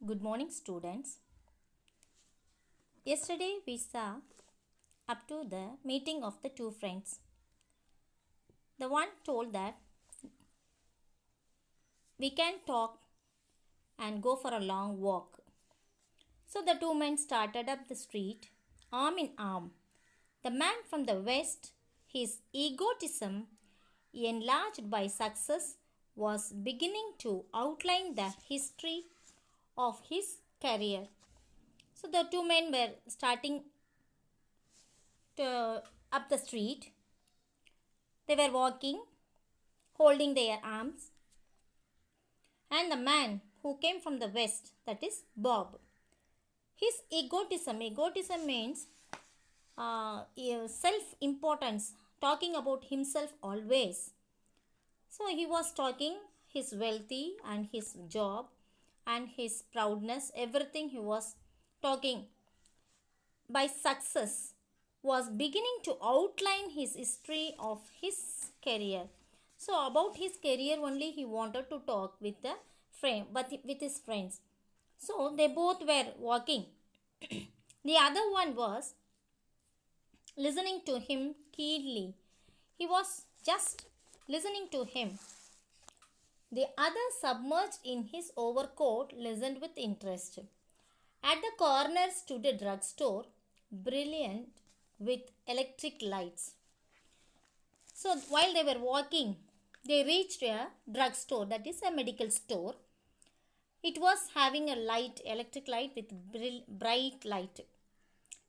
Good morning, students. Yesterday we saw up to the meeting of the two friends. The one told that we can talk and go for a long walk. So the two men started up the street, arm in arm. The man from the west, his egotism enlarged by success, was beginning to outline the history of his career. So the two men were starting up the street. They were walking, holding their arms, and the man who came from the west, that is Bob, his egotism means self importance, talking about himself always. So he was talking his wealthy and his job and his proudness, everything he was talking by success was beginning to outline his history of his career. So about his career only he wanted to talk with the friend, but with his friends. So they both were walking. The other one was listening to him keenly. He was just listening to him. The other, submerged in his overcoat, listened with interest. At the corner stood a drugstore, brilliant with electric lights. So while they were walking, they reached a drugstore, that is a medical store. It was having a light, electric light with bright light.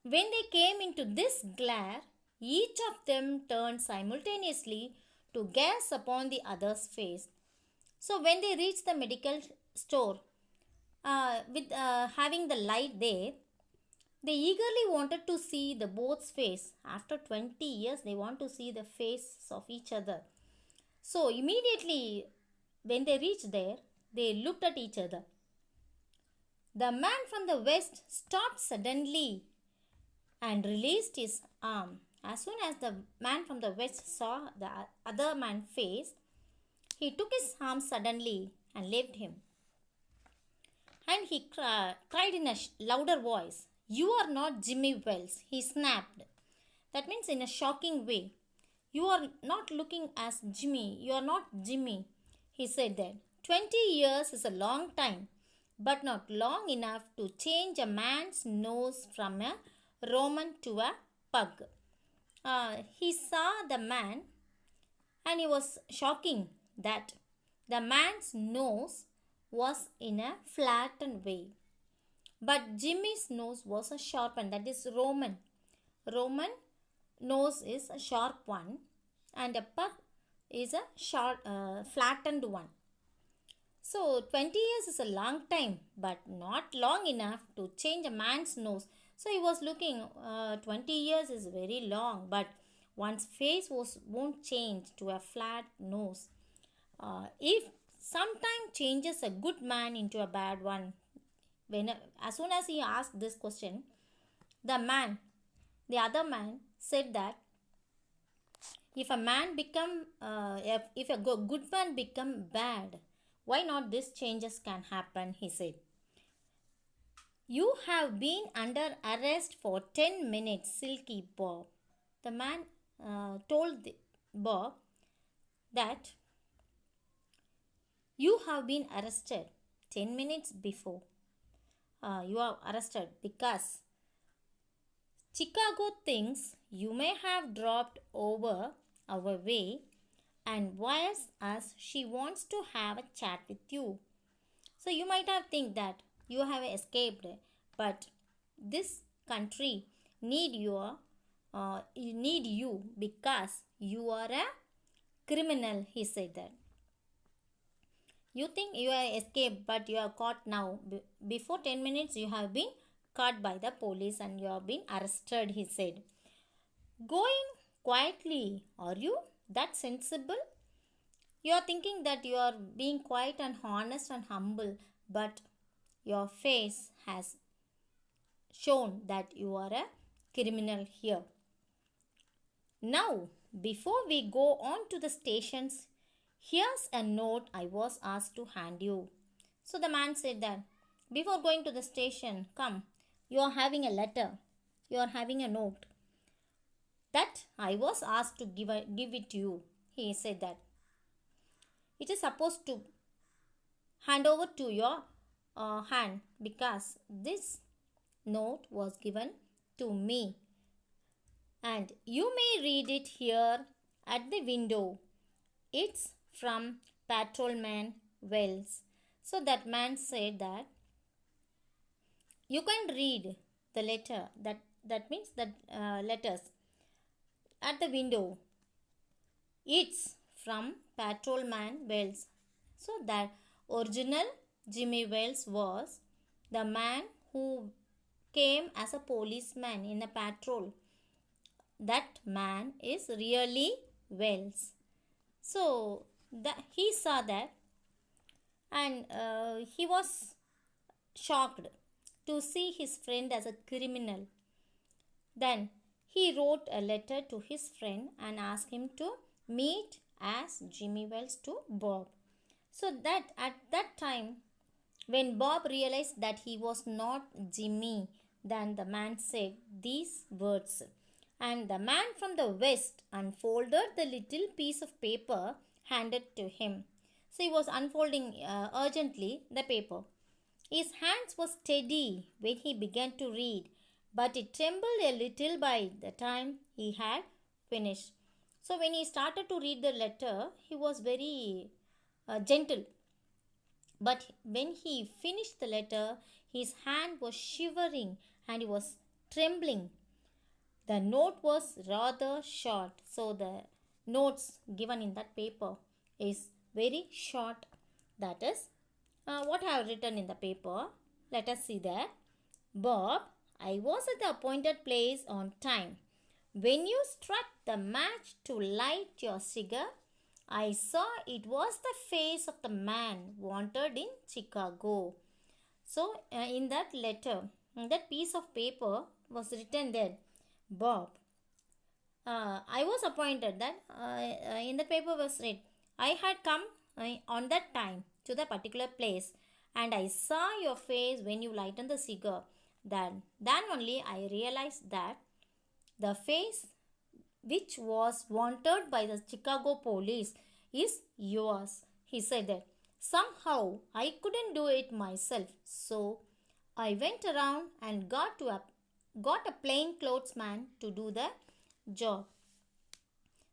When they came into this glare, each of them turned simultaneously to gaze upon the other's face. So when they reached the medical store, with having the light there, they eagerly wanted to see the both's face. After 20 years, they want to see the faces of each other. So immediately when they reached there, they looked at each other. The man from the west stopped suddenly and released his arm. As soon as the man from the west saw the other man's face, he took his arm suddenly and left him. And he cried in a louder voice, "You are not Jimmy Wells," he snapped. That means in a shocking way. "You are not looking as Jimmy. You are not Jimmy," he said that. 20 years is a long time, but not long enough to change a man's nose from a Roman to a pug. He saw the man and he was shocking that the man's nose was in a flattened way. But Jimmy's nose was a sharpened, that is Roman. Roman nose is a sharp one and a pug is a short, flattened one. So 20 years is a long time, but not long enough to change a man's nose. So he was looking, 20 years is very long, but one's face won't change to a flat nose. If sometime changes a good man into a bad one, as soon as he asked this question, the other man said that if a man become, if a good man become bad, why not these changes can happen? He said. "You have been under arrest for 10 minutes, Silky Bob." The man told Bob that you have been arrested 10 minutes before. You are arrested because Chicago thinks you may have dropped over our way and wires us she wants to have a chat with you. So you might have think that you have escaped, but this country need you because you are a criminal, he said that. You think you are escaped, but you are caught now. Before 10 minutes, you have been caught by the police and you have been arrested, he said. "Going quietly, are you that sensible? You are thinking that you are being quiet and honest and humble, but your face has shown that you are a criminal here. Now, before we go on to the stations, here's a note I was asked to hand you." So the man said that, before going to the station, come, you are having a letter, you are having a note that I was asked to give it to you. He said that it is supposed to hand over to your hand because this note was given to me and you may read it here at the window. It's from Patrolman Wells. So that man said that you can read the letter, that means that letters at the window. It's from Patrolman Wells. So that original Jimmy Wells was the man who came as a policeman in a patrol. That man is really Wells. So he saw that and he was shocked to see his friend as a criminal. Then he wrote a letter to his friend and asked him to meet as Jimmy Wells to Bob. So that at that time, when Bob realized that he was not Jimmy, then the man said these words. And the man from the west unfolded the little piece of paper handed to him. So he was unfolding urgently the paper. His hands were steady when he began to read, but it trembled a little by the time he had finished. So when he started to read the letter, he was very gentle. But when he finished the letter, his hand was shivering and he was trembling. The note was rather short, so the notes given in that paper is very short. That is what I have written in the paper. Let us see that. Bob, I was at the appointed place on time. When you struck the match to light your cigar, I saw it was the face of the man wanted in Chicago. So, in that letter, in that piece of paper was written there, Bob, I was appointed that in the paper was read, I had come on that time to the particular place and I saw your face when you lightened the cigar. Then only I realized that the face which was wanted by the Chicago police is yours. He said that somehow I couldn't do it myself. So I went around and got a plain clothes man to do the job.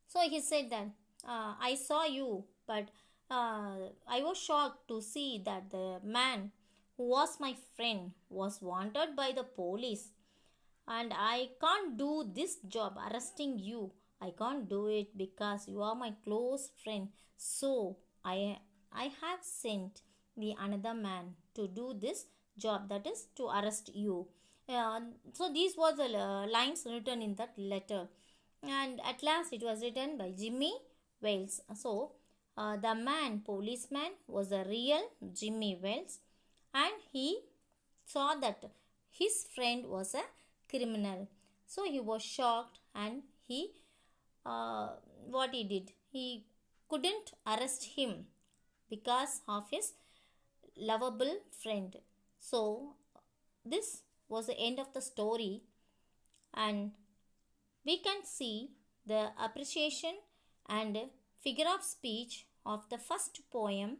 So he said that I saw you, but I was shocked to see that the man who was my friend was wanted by the police and I can't do this job arresting you. I can't do it because you are my close friend. So I have sent the another man to do this job, that is to arrest you. Uh, so these were the lines written in that letter, and at last it was written by Jimmy Wells. So the man policeman was a real Jimmy Wells, and he saw that his friend was a criminal. So he was shocked and he what he did, he couldn't arrest him because of his lovable friend. So this was the end of the story, and we can see the appreciation and figure of speech of the first poem